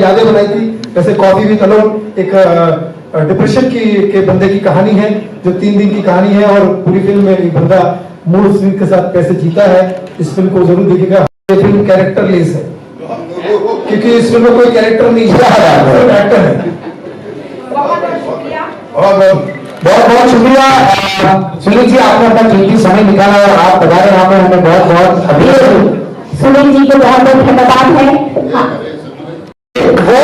यादें बनाई थी। वैसे कॉफी विद अलोन एक डिप्रेशन के बंदे की कहानी है, जो 3 दिन की कहानी है, और पूरी फिल्म में एक बंदा मूड स्विंग के साथ कैसे जीता है। इस फिल्म को जरूर देखिएगा। ये फिल्म कैरेक्टर लेस है, क्योंकि इस फिल्म में कोई कैरेक्टर नहीं है, एक्टर है। बहुत बहुत शुक्रिया सुनील जी, आपने अपना कीमती समय निकाला और आप पधारे यहाँ पर, हमें बहुत बहुत अभी सुनील जी को बहुत बहुत धन्यवाद है। वो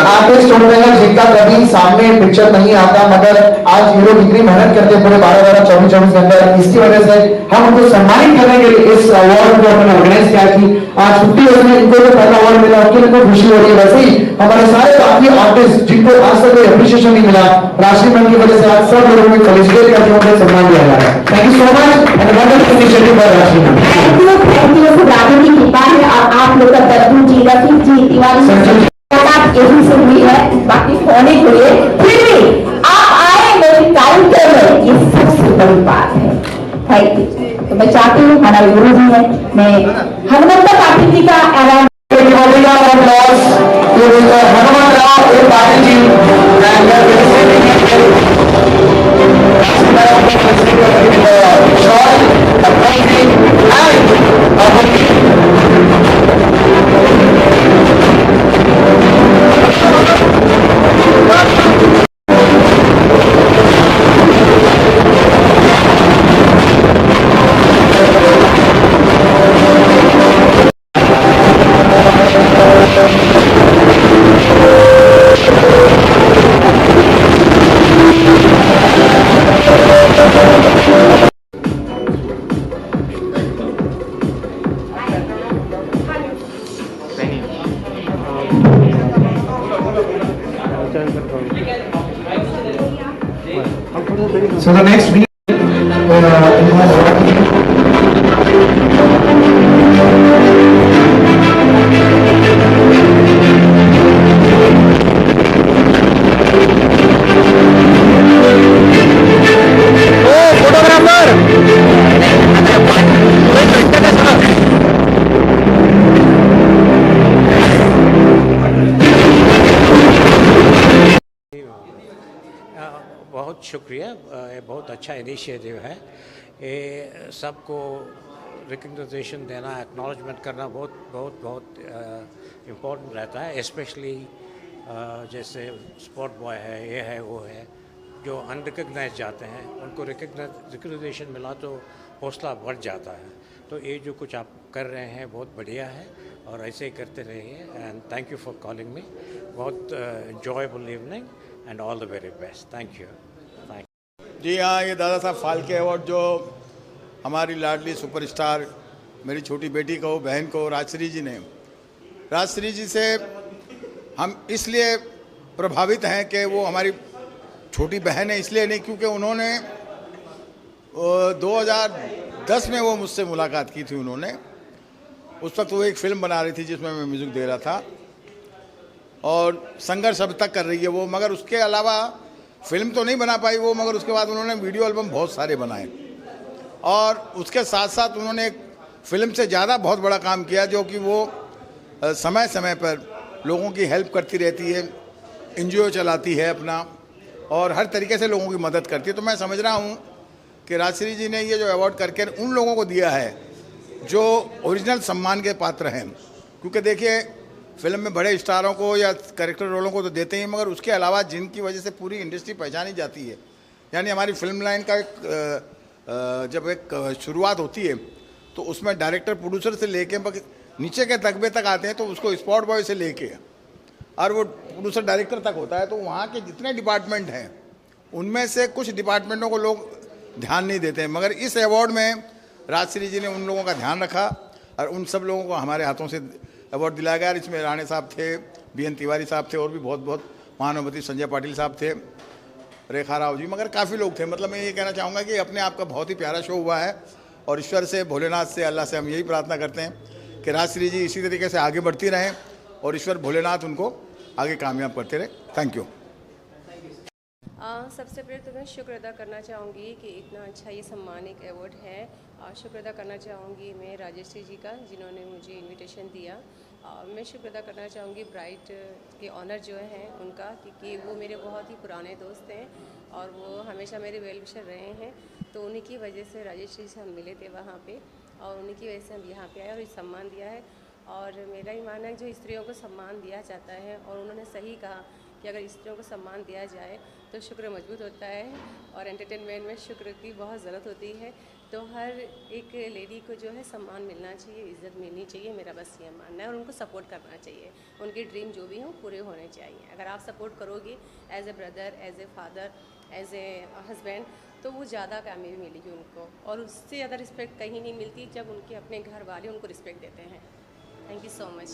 आर्टिस्ट होने जिनका कभी सामने पिक्चर नहीं आता, मगर आज हीरो कितनी मेहनत करते हैं पूरे 12 24 घंटे, इसकी वजह से हम उनको सम्मानित करने के लिए इस अवार्ड को हमने ऑर्गेनाइज किया कि आज 50 ईयर्स में इनको जो पहला अवार्ड मिला उनके लिए खुशी हो रही है। वैसे ही हमारे सारे बाकी आर्टिस्ट जिनको आज तक कोई अप्रिशिएशन नहीं मिला, राशि मंच की वजह से आज सब लोगों को फेलिसिटेट करके उन्हें सम्मान दिया जा रहा है। Thank you so much and wonderful initiative by राशि मंच। थैंक यू खुदावन की कृपा है और आप लोग का दर्दू जी, रफीक जी, तिवारी यही से हुई है, बाकी फोन ही हुई है, फिर भी आप आए मेरे काउंटर में, ये सबसे बड़ी बात है। Thank you. तो मैं चाहती हूँ, हमारे गुरु जी है, मैं हनुमंत पाटिल जी का ऐलान So the next video बहुत शुक्रिया। ये बहुत अच्छा इनिशिएटिव है। ये सबको रिकग्निशन देना, एक्नॉलेजमेंट करना बहुत बहुत बहुत इम्पोर्टेंट रहता है। स्पेशली जैसे स्पोर्ट बॉय है, ये है, वो है, जो अनरिकग्नाइज जाते हैं, उनको रिकग्निशन मिला तो हौसला बढ़ जाता है। तो ये जो कुछ आप कर रहे हैं बहुत बढ़िया है और ऐसे ही करते रहिए। And thank you for calling me. बहुत enjoyable evening and all the very best. Thank you. जी हाँ, ये दादा साहब फाल्के अवार्ड जो हमारी लाडली सुपरस्टार मेरी छोटी बेटी को, बहन को, राजश्री जी ने, राजश्री जी से हम इसलिए प्रभावित हैं कि वो हमारी छोटी बहन है, इसलिए नहीं क्योंकि उन्होंने 2010 में वो मुझसे मुलाकात की थी। उन्होंने उस वक्त वो एक फ़िल्म बना रही थी जिसमें मैं म्यूज़िक दे रहा था और संघर्ष अब तक कर रही है वो। मगर उसके अलावा फिल्म तो नहीं बना पाई वो, मगर उसके बाद उन्होंने वीडियो एल्बम बहुत सारे बनाए और उसके साथ साथ उन्होंने एक फ़िल्म से ज़्यादा बहुत बड़ा काम किया, जो कि वो समय समय पर लोगों की हेल्प करती रहती है, एनजीओ चलाती है अपना और हर तरीके से लोगों की मदद करती है। तो मैं समझ रहा हूँ कि राजश्री जी ने ये जो अवार्ड करके उन लोगों को दिया है जो ओरिजिनल सम्मान के पात्र हैं। क्योंकि देखिए, फिल्म में बड़े स्टारों को या कैरेक्टर रोलों को तो देते ही, मगर उसके अलावा जिनकी वजह से पूरी इंडस्ट्री पहचानी जाती है, यानी हमारी फिल्म लाइन का एक जब एक शुरुआत होती है तो उसमें डायरेक्टर प्रोड्यूसर से लेके नीचे के तकबे तक आते हैं, तो उसको स्पॉट बॉय से लेके और वो प्रोड्यूसर डायरेक्टर तक होता है। तो वहाँ के जितने डिपार्टमेंट हैं उनमें से कुछ डिपार्टमेंटों को लोग ध्यान नहीं देते हैं, मगर इस अवार्ड में राजश्री जी ने उन लोगों का ध्यान रखा और उन सब लोगों को हमारे हाथों से अवार्ड दिलाया गया। इसमें राणे साहब थे, बीएन तिवारी साहब थे और भी बहुत बहुत महानुभावी संजय पाटिल साहब थे, रेखा राव जी, मगर काफ़ी लोग थे। मतलब मैं ये कहना चाहूँगा कि अपने आप का बहुत ही प्यारा शो हुआ है और ईश्वर से, भोलेनाथ से, अल्लाह से हम यही प्रार्थना करते हैं कि राजश्री जी इसी तरीके से आगे बढ़ती रहें और ईश्वर भोलेनाथ उनको आगे कामयाब करते रहे। Thank you. सबसे पहले तो मैं शुक्र अदा करना चाहूँगी कि इतना अच्छा ये सम्मान एक अवार्ड है। और शुक्र अदा करना चाहूँगी मैं राजेश्री जी का, जिन्होंने मुझे इनविटेशन दिया। मैं शुक्र अदा करना चाहूँगी ब्राइट के ऑनर जो हैं उनका, क्योंकि वो मेरे बहुत ही पुराने दोस्त हैं और वो हमेशा मेरे वेल विशर रहे हैं। तो उन्हीं की वजह से राजेश्री से हम मिले थे वहाँ पे, और उन्हीं की वजह से हम यहाँ पे आए और ये सम्मान दिया है। और मेरा ही मानना है जो स्त्रियों को सम्मान दिया जाता है, और उन्होंने सही कहा कि अगर स्त्रियों को सम्मान दिया जाए तो शुक्र मजबूत होता है, और एंटरटेनमेंट में शुक्र की बहुत ज़रूरत होती है। तो हर एक लेडी को जो है सम्मान मिलना चाहिए, इज़्ज़त मिलनी चाहिए, मेरा बस ये मानना है। और उनको सपोर्ट करना चाहिए, उनके ड्रीम जो भी हों पूरे होने चाहिए। अगर आप सपोर्ट करोगे as a brother, as a father, as a husband, तो वो ज़्यादा कामयाबी मिलेगी उनको। और उससे ज़्यादा रिस्पेक्ट कहीं नहीं मिलती जब उनके अपने घर वाले उनको रिस्पेक्ट देते हैं। Thank you so much.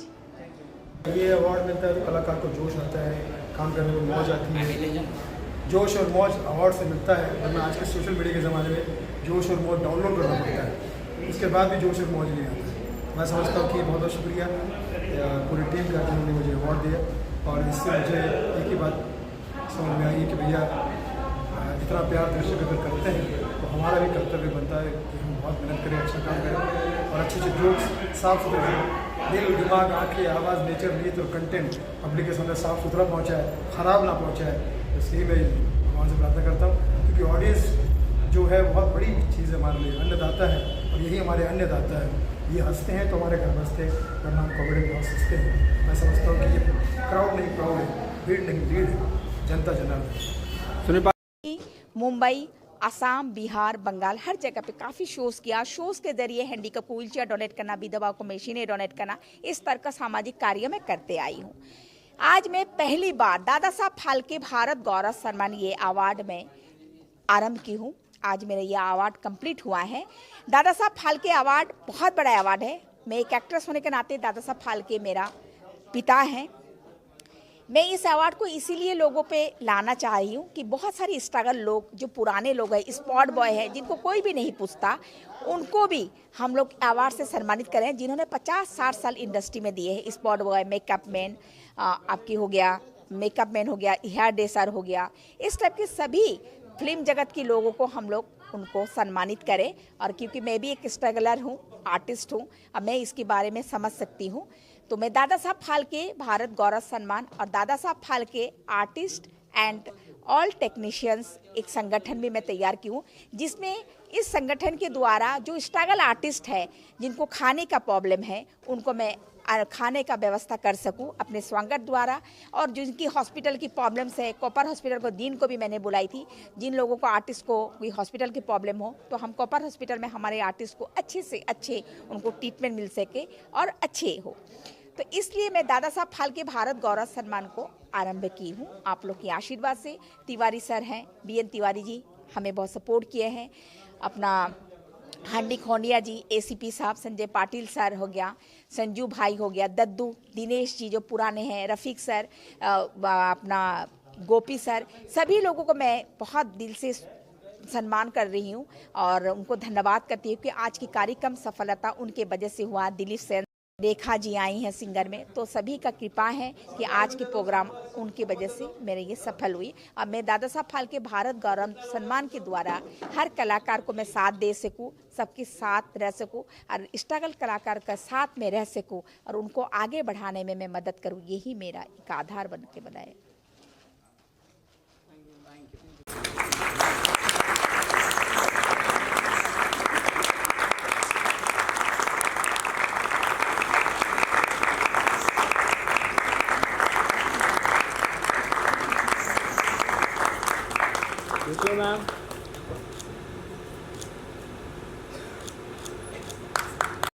ये अवार्ड मिलता है तो कलाकार को जोश आता है, काम करने में मौज आती है। जोश और मौज अवार्ड से मिलता है, वरना आज के सोशल मीडिया के ज़माने में जोश और मौज डाउनलोड करना पड़ता है, उसके बाद भी जोश और मौज नहीं आता है। मैं समझता हूँ कि बहुत बहुत शुक्रिया पूरी टीम का जिन्होंने मुझे अवार्ड दिया। और इससे मुझे एक ही बात समझ में आई कि भैया इतना प्यार दर्शक अगर करते हैं तो हमारा भी कर्तव्य बनता है कि हम बहुत मेहनत करें, अच्छा काम करें और अच्छे जोक्स साफ सुथरे दिल, दिमाग, आँखें, आवाज़, नेचर, नीत और कंटेंट पब्लिक के सामने साफ सुथरा पहुँचाए, ख़राब ना पहुँचाए। इसलिए मैं भगवान से प्रार्थना करता हूँ, क्योंकि ऑडियंस जो है बहुत बड़ी चीज़ है हमारे लिए, अन्नदाता है, और यही हमारे अन्नदाता है। ये हंसते हैं तो हमारे घर बसते हैं, वरना हम कॉमेडी में बहुत हंसते हैं। मैं समझता हूँ कि ये क्राउड नहीं प्राउड है, भीड़ नहीं लीड है, जनता जनार्दन। मुंबई, असम, बिहार, बंगाल, हर जगह पे काफ़ी शोज़ किया। शोज़ के जरिए हैंडीकैप को व्हीलचेयर डोनेट करना, विधवा को मशीनें डोनेट करना, इस तरह का सामाजिक कार्य मैं करते आई हूँ। आज मैं पहली बार दादा साहब फाल्के भारत गौरव सम्मान ये अवार्ड में आरंभ की हूँ। आज मेरा ये अवार्ड कंप्लीट हुआ है। दादा साहब फाल्के अवार्ड बहुत बड़ा अवार्ड है। मैं एक एक्ट्रेस होने के नाते दादा साहब फाल्के मेरा पिता हैं। मैं इस अवार्ड को इसीलिए लोगों पे लाना चाह रही हूँ कि बहुत सारी स्ट्रगल लोग, जो पुराने लोग हैं, स्पॉट बॉय है, जिनको कोई भी नहीं पूछता, उनको भी हम लोग अवार्ड से सम्मानित करें, जिन्होंने 50-60 साल इंडस्ट्री में दिए हैं। स्पॉट बॉय, मेकअप मैन आपकी हो गया, मेकअप मैन हो गया, हेयर ड्रेसर हो गया, इस टाइप के सभी फिल्म जगत के लोगों को हम लोग उनको सम्मानित करें। और क्योंकि मैं भी एक स्ट्रगलर हूँ, आर्टिस्ट हूँ, अब मैं इसके बारे में समझ सकती हूँ, तो मैं दादा साहब फाल्के भारत गौरव सम्मान और Dada Saheb Phalke artist and all technicians एक संगठन भी मैं तैयार की हूँ, जिसमें इस संगठन के द्वारा जो स्ट्रगल आर्टिस्ट है, जिनको खाने का प्रॉब्लम है, उनको मैं खाने का व्यवस्था कर सकूं अपने स्वागत द्वारा। और जिनकी हॉस्पिटल की प्रॉब्लम्स है, कॉपर हॉस्पिटल को दिन को भी मैंने बुलाई थी, जिन लोगों को आर्टिस्ट को कोई हॉस्पिटल की प्रॉब्लम हो तो हम कॉपर हॉस्पिटल में हमारे आर्टिस्ट को अच्छे से अच्छे उनको ट्रीटमेंट मिल सके और अच्छे हो। तो इसलिए मैं दादा साहब फाल्के भारत गौरव सम्मान को आरंभ की हूँ, आप लोग के आशीर्वाद से। तिवारी सर हैं, BN तिवारी जी हमें बहुत सपोर्ट किए हैं। अपना हांडी खोंडिया जी, ACP साहब, संजय पाटिल सर हो गया, संजू भाई हो गया, दद्दू, दिनेश जी जो पुराने हैं, रफ़ीक सर, अपना गोपी सर, सभी लोगों को मैं बहुत दिल से सम्मान कर रही हूँ और उनको धन्यवाद करती हूँ कि आज की कार्यक्रम सफलता उनके वजह से हुआ। दिलीप सेन, रेखा जी आई हैं सिंगर में, तो सभी का कृपा है कि आज की प्रोग्राम उनकी वजह से मेरे ये सफल हुई। अब मैं दादा साहब फाल्के भारत गौरव सम्मान के द्वारा हर कलाकार को मैं साथ दे सकूं, सबके साथ रह सकूं और स्ट्रगल कलाकार का साथ में रह सकूं और उनको आगे बढ़ाने में मैं मदद करूं, यही मेरा एक आधार बन के बनाए। मैम